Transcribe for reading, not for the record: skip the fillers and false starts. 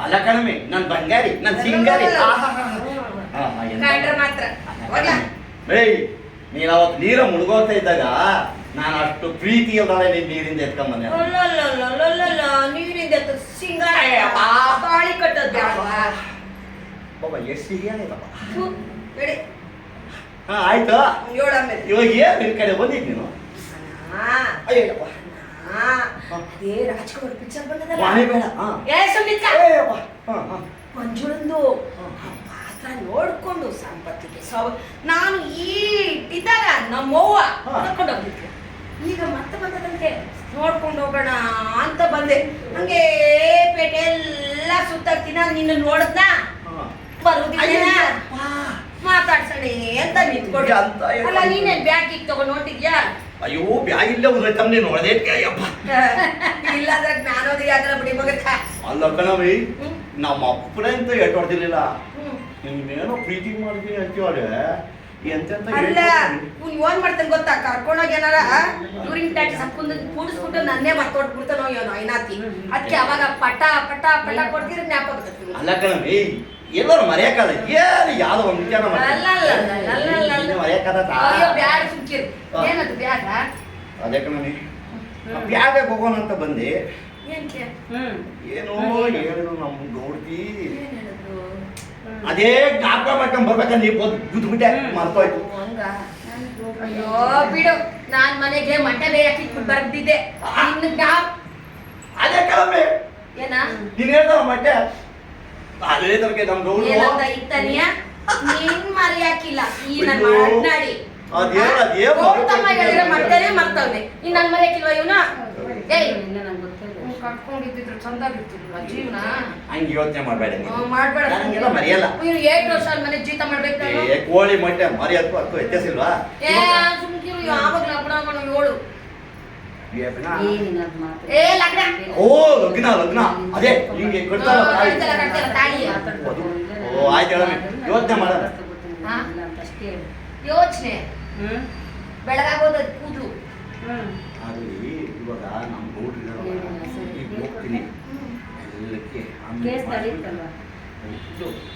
ಅಲ್ಲ ಕಣಮೆ ನನ್ ಬಂಗಾರಿ ನನ್ ಸಿಂಗಾರಿ ಕಂಡ್ರೆ ಮಾತ್ರ ಹೋಗ್ಲಾ? ಏಯ್ ನೀನ್ ಅವತ್ತು ನೀರ ಮುಳುಗೋಗ್ತಾ ಇದ್ದಾಗ ನಾನು ಅಷ್ಟು ಪ್ರೀತಿ ಇಲ್ದಾಳೆ ನೀನ್ ನೀರಿಂದ ಎತ್ಕೊಂಬಂದೆ. ನೀರಿಂದ ಎತ್ತು ಸಿಂಗಾರ ತಾಳಿ ಕಟ್ಟೋದ್ ಬ್ಯಾಡ್ವಾ? ಬಾಬಾ ಎಷ್ಟು ಸಿಹಿಯಾಗೈತಪ್ಪ. ಬಿಡಿ ಹಾ ಆಯ್ತು. ಏಳಾಮೇಲೆ ಇವಾಗ ಏನ್ ನಿನ್ ಕಡೆ ಬಂದಿದ್ ನೀನು? ಅಯ್ಯಪ್ಪ ಅದೇ ರಾಜ್ಕುಮಾರ್ ಪಿಕ್ಚರ್ ಬಂದದಲ್ಲ, ವಾಣಿ ಬೇಡ. ಏ ಸುಮ್ನಿತ್ಕ. ಅಯ್ಯಪ್ಪ ಮಂಜುಳಂದು ಪಾತ್ರ ನೋಡ್ಕೊಂಡು ಸಂಪತ್ತಿಗೆ ನಾನು ಇದ್ದಾಗ ನಮ್ಮವ್ವ ಕರ್ಕೊಂಡು ಹೋಗ್ಲಿಕ್ಕೆ, ಈಗ ಮತ್ತೆ ಬಂದದಂತೆ ನೋಡ್ಕೊಂಡು ಹೋಗೋಣ ಅಂತ ಬಂದೆ. ಹಂಗೆ ಪೇಟೆ ಎಲ್ಲ ಸುತ್ತಾಡ್ತೀನ, ನಿನ್ನ ನೋಡದ್ನ ಬರುದಿಲ್ಲ ಮಾತಾಡ್ಸಣಿ ಅಂತ ನಿಂತ್ಕೊಂಡು. ಅಲ್ಲ ನೀನೇನ್ ಬ್ಯಾಗ್ ಈಗ ತಗೊಂಡು ಹೊಂಟಿದ್ಯಾ? ಅಯ್ಯೋ ಬ್ಯಾಗ್ ಇಲ್ಲ ಉದ್ರೈತಮ್ಮ ನೀನು ನೋಡದೆ ಅಯ್ಯಪ್ಪ. ಇಲ್ಲಾಂದ್ರೆ ಜ್ಞಾನೋದಯ ಆಗಲ್ಲ ಬಿಡಿ ಮಗಕ್ಕ. ಅಲ್ಲ ಕಣವಿ ನಮ್ಮ ಅಪ್ಪನೇ ಅಂತ ಎಟ್ ಹೊಡ್ತಿರ್ಲಿಲ್ಲ, ನೀನೇನೋ ಪ್ರೀತಿ ಮಾಡಿದೀನಿ ಅಂತೀವಳೆ ಎಂತೆಂತ ಅಲ್ಲ ಇವ್ನು ಏನ್ ಮಾಡ್ತಾನೆ ಗೊತ್ತಾ, ಕರ್ಕೊಂಡೋಗಿ ಏನಾರ ಯೂರಿನ್ ಟ್ಯಾಕ್ಸ್ ಹಾಕೊಂಡು ಕೂಡಿಸ್ಬಿಟ್ಟು ನನ್ನೇ ಮರ್ತೊಟ್ಬಿಡ್ತಾನೋ ಏನೋ ಐನಾತಿ. ಅದಕ್ಕೆ ಅವಾಗ ಪಟ ಪಟ ಪಟ ಕೊಡ್ತೀರಿ ಜ್ಞಾಪ ಬರ್ತದೆ. ಅಲ್ಲ ಕಣವಿ ಎಲ್ಲರೂ ಮರೆಯಕ್ಕಾದ ಏನು ಯಾವ್ದೋ ಒಂದು ವಿಚಾರ ಮರೆಯಕ್ಕಾದ ಬ್ಯಾಡ ಸುಮ್ಕಿರು. ಏನದು ಬ್ಯಾಗ? ಅದೇ ಕಣವಿ ಬ್ಯಾಗ ಹೋಗೋಣ ಅಂತ ಬಂದೆ. ಏನೋ ಹೇಳಿದ್ರು ನಮ್ಮ ಗೌಡ್ತಿ, ಅದೇ ಜ್ಞಾಪಕ ಮಾಡ್ಕೊಂಡ್ ಬರ್ಬೇಕಂದ್ರೆ ಗುದ್ಬಿಟ್ಟೆ ಮರ್ತೋಯ್ತು. ಅಯ್ಯೋ ಬಿಡು, ನಾನ್ ಮನೆಗೆ ಮಂಟೆ ಬೇಕಿಟ್ಬಿಟ್ಟು ಬರ್ದಿದ್ದೆ. ಅದೇ ಕಳಮೆ ಏನ ನೀನ್ ಹೇಳ್ದವ ಮಟ್ಟೆ ಅದೇ ತರಕ್ಕೆ ನಮ್ ಗೌಡ್ರು ಇತ್ತಾನಿಯ ನೀನ್ ಮರೆಯಾಕಿಲ್ಲ. ಈ ನನ್ನ ಮಾತನಾಡಿ ಗೌತಮ ಹೇಳಿದ್ರೆ ಮರ್ತೇನೆ ಮರ್ತವ್ನೆ. ಇನ್ ನನ್ ಮರೆಯಾಕಿಲ್ವ ಇವನ? ಏಯ್ ಕಟ್ಕೊಂಡಿದ್ರು ಚಂದಾಗಿರ್ತಿದ್ರಲ್ಲ ಜೀವನ. ಹಂಗೆ ಯೋಚನೆ ಮಾಡ್ಬೇಡ, ಮಾಡ್ಬೇಡ. ಹಂಗೆಲ್ಲ ಮರೆಯಲ್ಲ. 8 ವರ್ಷ ಮನೆ ಜೀತ ಮಾಡ್ಬೇಕು. ಕೋಳಿ ಮೊಟ್ಟೆ ಮರಿ ಅದಕ್ಕೂ ಅದಕ್ಕೂ ವ್ಯತ್ಯಾಸಿಲ್ವಾ? ಸುಮ್ಕಿರು, ಯಾವಾಗ ಲಗ್ನ 7 ಏ ಲಗ್ನ. ಓ ಲಗ್ನ ಲಗ್ನ ಅದೇ ಹಿಂಗೆ ಕೊಡ್ತಾರಲ್ಲ ತಾಳಿ. ಓ ಆಯ್ತು ಹೇಳಮ್ಮೆ, ಯೋಚನೆ ಮಾಡೋಣ. ಯೋಚನೆ ಬೆಳಗಾಗೋದ ಕೂದಲು ಆಗಲಿ. ಇವಾಗ ನಮ್ಮ ಗೌಡ್ರು ಈಗ ಹೋಗ್ತೀನಿ ಎಲ್ಲಕ್ಕೆ